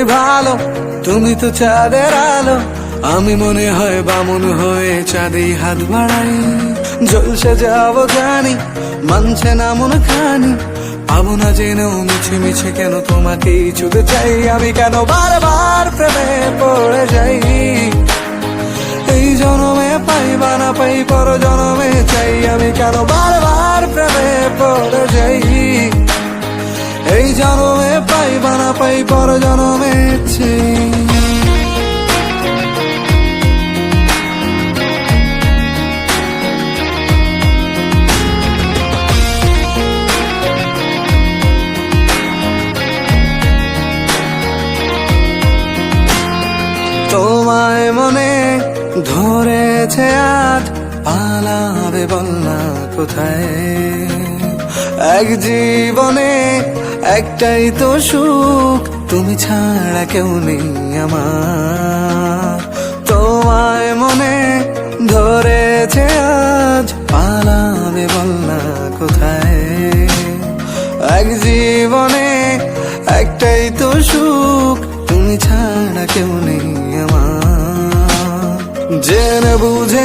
ভালো, তুমি তো চাঁদের আলো। আমি মনে হয় বামুন হয়ে চাঁদেই হাত বাড়াই। জলসে যাবো জানি, মানছে না মন খানি। পাবো না জেনেও মিছে মিছে কেন তোমাকেই ছুতে চাই। আমি কেন বারবার প্রেমে পড়ে যাই। এই জনমে পাই বা না পাই, পর জনমে চাই। আমি কেন বারবার প্রেমে পড়ে যাই। এই জনমে পাই বা না পাই, পর জনমে চাই। তোমায় মনে ধরেছে আজ, পালাবে বল না কোথায়। এক জীবনে একটাই তো সুখ, তুমি ছাড়া কেউ নেই আমার। তোমায় মনে ধরেছে আজ, পালাবে বল না কোথায়। এক জীবনে একটাই তো সুখ, তুমি ছাড়া কেউ নেই আমার। জেনে বুঝে